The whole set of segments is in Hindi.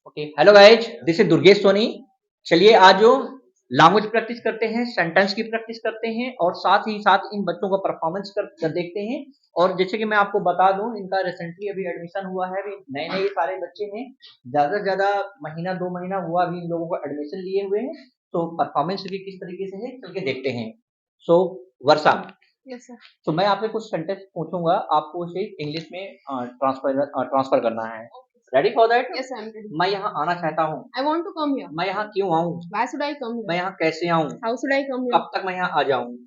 Okay, hello guys, this is Durgesh Soni. चलिए आज जो लैंग्वेज प्रैक्टिस करते हैं, सेंटेंस की प्रैक्टिस करते हैं और साथ ही साथ इन बच्चों का परफॉर्मेंस कर देखते हैं। और जैसे कि मैं आपको बता दूं, इनका रिसेंटली अभी एडमिशन हुआ है, अभी नए नए ये सारे बच्चे हैं। ज्यादा से ज्यादा महीना 2 महीना हुआ अभी इन लोगों को एडमिशन लिए हुए हैं। तो परफॉर्मेंस भी किस तरीके से है चल के देखते हैं। सो वर्षा, यस सर। तो मैं आपसे कुछ सेंटेंस पूछूंगा, आपको उसे इंग्लिश में ट्रांसफर करना है। Ready for that? Yes I am ready. मैं यहाँ आना चाहता हूँ। I want to come here. मैं यहाँ क्यों आऊँ? व्हाई शुड आई कम मैं हियर? यहाँ कैसे आऊँ? How should I come here? कब तक मैं यहाँ आ जाऊँ?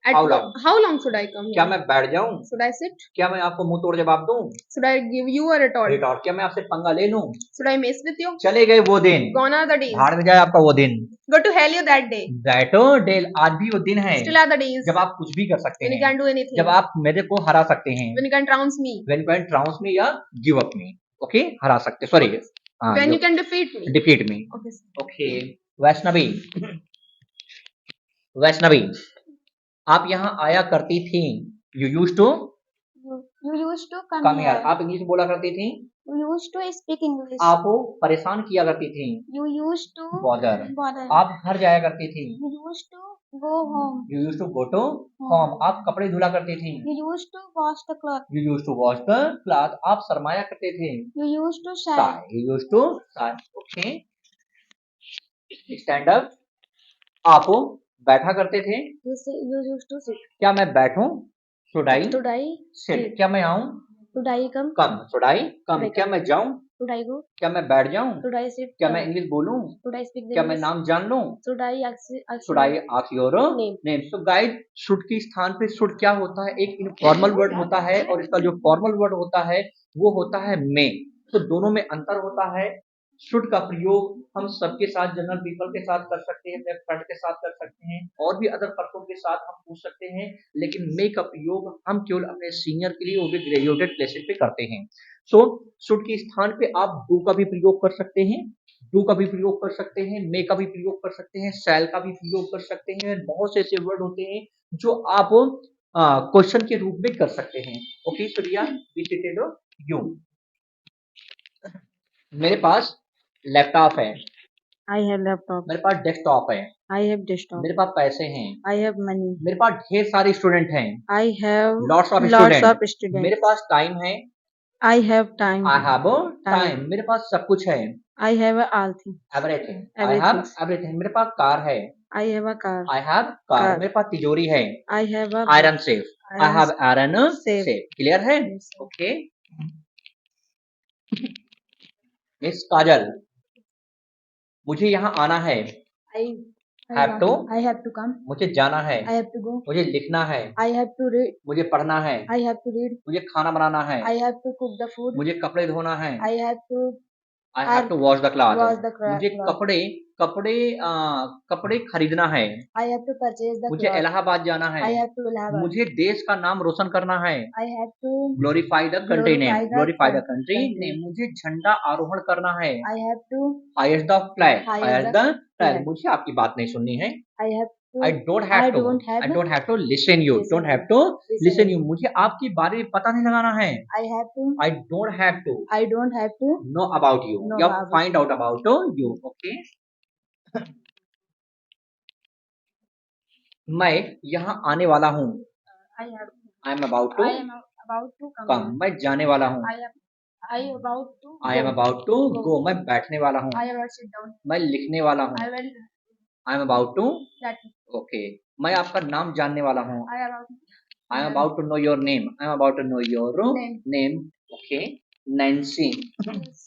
At how long? How long should I come क्या हियर? मैं बैठ जाऊँ? Should I sit? क्या मैं आपको मुंह तोड़ जवाब दूँ? Should I give you a retort? Retort? क्या मैं आपसे पंगा ले लूँ? Should I mess with you? चले गए वो दिन, गॉन आर द डेज। भाड़ में जाए आपका वो दिन। Go to hell you that day. बैठो डेल, आज भी वो दिन है स्टिल आर द डेज जब आप कुछ भी कर सकते व्हेन यू हैं, कैन डू एनीथिंग, जब आप मेरे को हरा सकते हैं। When you can trounce me, when you can trounce me या गिव अप मी। ओके, हरा सकते, sorry, when you can defeat me. Defeat me. Okay okay, Vaishnavi, Vaishnavi, आप यहाँ आया करती थी। You use to You used to come come यार, here. आप इंग्लिश बोला करती थी। You used to speak English. आप परेशान किया करती थी। You used to bother. bother. आप घर जाया करती थी। You used to go home. You use to go to Home. Home. आप कपड़े धुला करती थी। You used to wash the cloth. You use to wash the cloth. आप शर्माया करते थे। You used to sigh. Sigh, you use to sigh. Okay, stand up. आप बैठा करते थे। You used to sit. क्या मैं बैठूं? Should I Should I sit? sit? क्या मैं आऊं? Should I come? Come. Should I come? Should I क्या come? मैं जाऊं? Should I go? क्या मैं बैठ जाऊं? Should I sit क्या मैं down? इंग्लिश बोलूं? Should I speak the क्या मैं English? नाम जान लूं? Should I ask should I ask your name? Name? So guide, should के स्थान पे शुड क्या होता है? एक इनफॉर्मल वर्ड होता है और इसका जो फॉर्मल वर्ड होता है वो होता है मे। तो दोनों में अंतर होता है। शुड का प्रयोग हम सबके साथ, जनरल पीपल के साथ कर सकते हैं, अपने फ्रेंड के साथ कर सकते हैं और भी अदर पर्सन के साथ हम पूछ सकते हैं। लेकिन मे का प्रयोग हम केवल अपने सीनियर के लिए, वो भी ग्रेजुएटेड प्लेसेस पे करते हैं। सो शुड के स्थान पे आप डू का भी प्रयोग कर सकते हैं, डू का भी प्रयोग कर सकते हैं, मे का भी प्रयोग कर सकते हैं, शैल का भी प्रयोग कर सकते हैं। बहुत से ऐसे वर्ड होते हैं जो आप क्वेश्चन के रूप में कर सकते हैं। Okay, so Riya, be seated you. मेरे पास लैपटॉप है। I have laptop. मेरे पास डेस्कटॉप है। I have desktop. मेरे पास पैसे हैं। I have money. मेरे पास ढेर सारे स्टूडेंट हैं। I have lots of lots of student. students. मेरे पास टाइम है। I have time. I have Time. Time. मेरे पास सब कुछ है। I have all things. Everything. I have Everything. Everything. मेरे पास कार है। I have a car. I have car. Car. मेरे पास तिजोरी है। I have a iron safe. I iron have iron safe. Safe. Clear है? Yes. ओके। मिस काजल, मुझे यहाँ आना है। I have to, I have to come. मुझे जाना है। I have to go. मुझे लिखना है। I have to read. मुझे पढ़ना है। I have to read. मुझे खाना बनाना है। I have to cook the food. मुझे कपड़े धोना है। I have to I have to wash the cloth. wash the मुझे cloth. कपड़े कपड़े कपड़े खरीदना है। I have to purchase the मुझे cloth. इलाहाबाद जाना है। I have to Allahabad. मुझे देश का नाम रोशन करना है। I have to glorify the country name. glorify the glorify the country. Country name. मुझे झंडा आरोहण करना है। I have to highest the flag. Highest highest the the flag. flag. मुझे आपकी बात नहीं सुननी है। I have to I don't have to. I don't have to listen you. listen don't have you. To Listen listen you. You. मुझे आपके बारे में पता नहीं लगाना है। I have to I don't have to I don't have to know about you know या about find out about you. Okay, मैं यहाँ आने वाला हूँ। I have I am about to I am about to come come. here. मैं जाने वाला हूँ। I about to I am go. About to go. मैं बैठने वाला हूँ। I will sit down. मैं लिखने वाला हूँ। I will I am about to. that okay, मैं आपका नाम जानने वाला हूँ। I about I am about to know your name. आई एम अबाउट टू नो योर Name. Name. Okay, Nancy, Yes.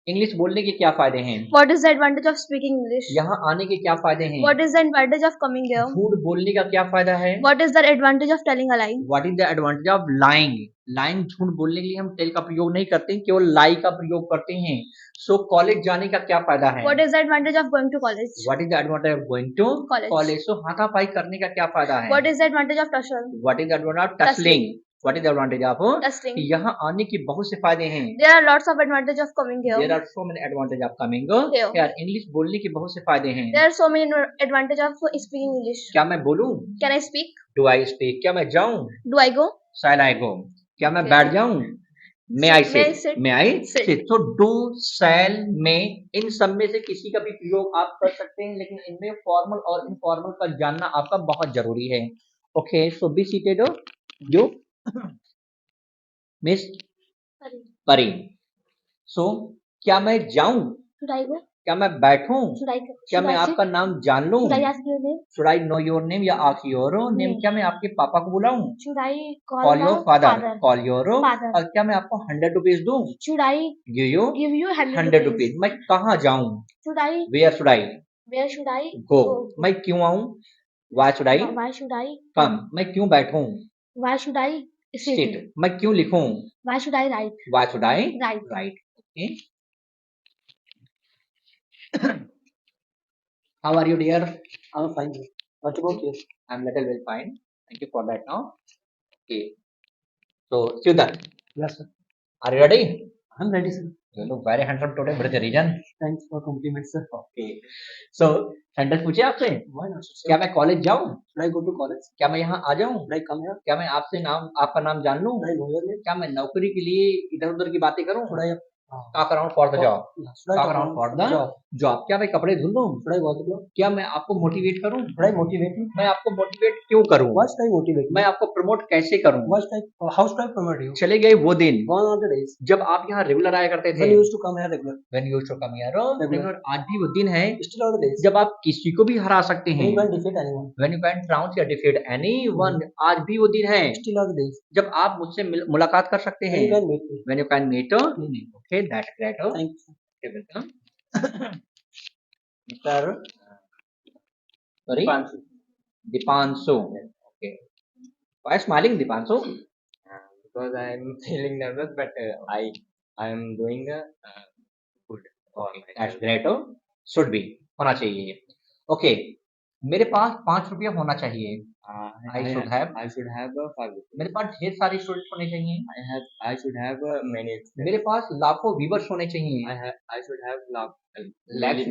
English बोलने के क्या फायदे हैं? What is the advantage of speaking English? यहाँ आने के क्या फायदे हैं? What is the advantage of coming here? झूठ बोलने का क्या फायदा है? What is the advantage of telling a lie? What is the advantage of lying? Lying, झूठ बोलने के लिए हम टेल का प्रयोग नहीं करते हैं, केवल लाई का प्रयोग करते हैं। सो कॉलेज जाने का क्या फायदा है? What is the advantage of going to college? What is the advantage of going to College. College? सो हाथापाई करने का क्या फायदा है? What is the advantage of tussle? What is the advantage of tussling? What is the advantage of Tussling. यहाँ आने के बहुत से फायदे हैं। There are lots of advantage of coming here. There are so many advantage of coming Here. यार। इंग्लिश बोलने के बहुत से फायदे हैं। There are so many advantage of speaking English. क्या मैं बोलूं? Can I speak? Do I speak? क्या मैं जाऊं? Do I go? शैल आई गो? क्या मैं Okay. बैठ जाऊं? May I May I sit, sit? May I Sit. Sit. तो डू, शैल, मे, इन सब में से किसी का भी प्रयोग आप कर सकते हैं, लेकिन इनमें फॉर्मल और इनफॉर्मल का जानना आपका बहुत जरूरी है। Okay, so B seated you miss Sorry. परी। सो क्या मैं जाऊं, Should I go? क्या मैं बैठूं, Should I? क्या Should मैं I sit? आपका नाम जान लूं, Should I ask your name? Should I know your name या आस्क योर नेम, Name. क्या मैं आपके पापा को बुलाऊं, Should I call call your the father, father? Call your, Father. और क्या मैं आपको 100 रुपीज दूं, Should I give you give you 100 100 rupees? Rupees. मैं कहाँ जाऊं, Should I? Where should I Where should I गो, go? मैं क्यों आऊं, why should I Why should I कम, come? मैं क्यों बैठूं, Why should I sit? Sit, मैं क्यों लिखूं, Why should I write? Why should I Write. Write. Okay, how are you dear, I'm fine. What about you? I am little well fine, thank you for that now. Okay, so Siddharth, Yes, sir. are you ready? I'm ready, sir. You look very handsome today. What is the reason? Thanks for compliments, sir. Okay. So sentence पूछे आपसे, Why not, sir? क्या मैं कॉलेज जाऊं, Should I go to college? क्या मैं यहाँ आ जाऊं, Should I come here? क्या मैं आपसे आपका नाम जान लूं, Should I know your name? क्या मैं नौकरी के लिए इधर उधर की बातें करूं, Should I talk around for the job, yeah, should I talk talk around for about the job? Job, क्या मैं कपड़े धुल लूं, Should I wash the clothes? क्या मैं आपको मोटिवेट करूं, Should I motivate you? मैं आपको मोटिवेट क्यों करूं, Why should I motivate मैं you? आपको प्रमोट कैसे करूं। How should I promote you? चले गए वो दिन Gone are the days जब आप यहाँ रेगुलर आया करते थे, when you used to come here regular. when you used to come here, Regular. Regular. आज भी वो दिन है Still are the days जब आप किसी को भी हरा सकते when हैं, you can defeat anyone. when you can trounce या defeat anyone, आज भी वो दिन है Still are the days जब आप मुझसे मुलाकात कर सकते when हैं, you can meet me. when you can meet okay, that's great, Thank you. okay, welcome Mr. sorry, Dipanshu, okay, why smiling Dipanshu, Because I am feeling nervous, but I am doing good. okay, that's great, should be होना चाहिए। ओके, मेरे पास 5 रुपया होना चाहिए, I should have, I should have 5 rupees. मेरे पास ढेर सारे स्टूडेंट होने चाहिए, I should have many. मेरे पास लाखों व्यूवर्स होने चाहिए, I should have lakhs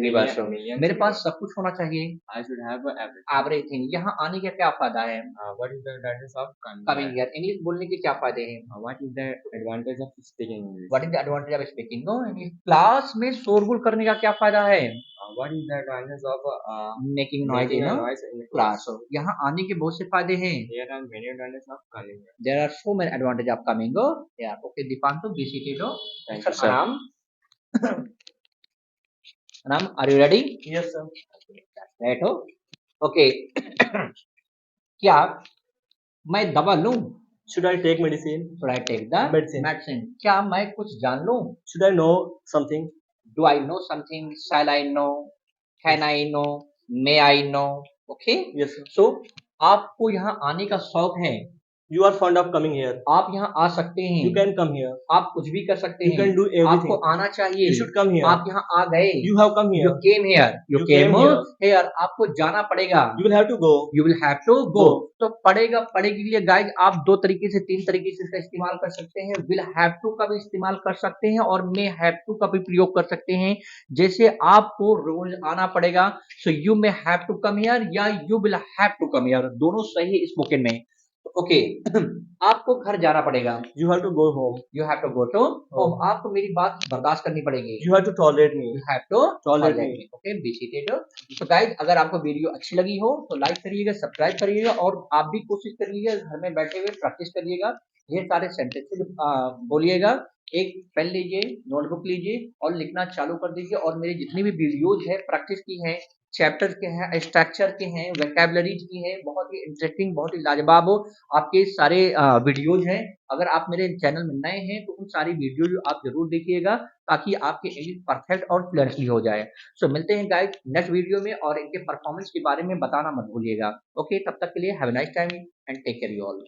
viewers, मेरे पास सब कुछ होना चाहिए, I should have everything. Everything. यहाँ आने का क्या फायदा है, What is the advantage of coming here, English बोलने के क्या फायदे हैं, What is the advantage of speaking English? What is the advantage of speaking English, class में शोरगुल करने का क्या फायदा है, What is the advantage of making noise making in a noise in the class. यहाँ आने के बहुत से फायदे हैं, There are many advantages of coming here. There are so many advantage of coming यार। Okay Deepanshu, be seated, Thank you, sir. आराम आराम, are you ready, Yes, sir. Right हो, ओके क्या मैं दवा लूं, Should I take medicine? should I take the Medicine. medicine, क्या मैं कुछ जान लूं, Should I know something? do I know something, shall I know, can I know, may I know, okay, Yes, sir. so आपको यहाँ आने का शौक है, You are fond of coming here. आप यहाँ आ सकते हैं, You can come here. आप कुछ भी कर सकते You हैं, can do आपको everything. आना चाहिए, You should come here. आप यहाँ आ गए, You have come you here. came here, you You came came here, आपको जाना पड़ेगा, You will have to go. you will have to go, Go. तो पड़ेगा पड़ेगे के लिए गाइस आप 2 तरीके से 3 तरीके से इसका इस्तेमाल कर सकते हैं, will have to का भी इस्तेमाल कर सकते हैं और may have to का भी प्रयोग कर सकते हैं। जैसे आपको रोज आना पड़ेगा, so you may have to come here या you will have to come here, दोनों सही है स्पोकन में। ओके आपको घर जाना पड़ेगा, You have to go home. you have to go to home, आपको मेरी बात बर्दाश्त करनी पड़ेगी, You have to tolerate me. you have to Tolerate tolerate me. me, okay, be seated। तो गाइस अगर आपको वीडियो अच्छी लगी हो तो लाइक करिएगा, सब्सक्राइब करिएगा और आप भी कोशिश करिएगा घर में बैठे हुए प्रैक्टिस करिएगा, ढेर सारे सेंटेंसेस बोलिएगा, एक पेन लीजिए, नोटबुक लीजिए और लिखना चालू कर दीजिए। और मेरे जितनी भी वीडियोज है प्रैक्टिस की है, चैप्टर के हैं, स्ट्रक्चर के हैं, वोकैबुलरीज की है, बहुत ही इंटरेस्टिंग, बहुत ही लाजवाब हो आपके सारे वीडियोज हैं। अगर आप मेरे चैनल में नए हैं तो उन सारी वीडियो आप जरूर देखिएगा ताकि आपके इंग्लिश परफेक्ट और फ्लुएंटली हो जाए। सो मिलते हैं गाइस नेक्स्ट वीडियो में और इनके परफॉर्मेंस के बारे में बताना मत भूलिएगा। ओके, तब तक के लिए have a nice time and take care you all.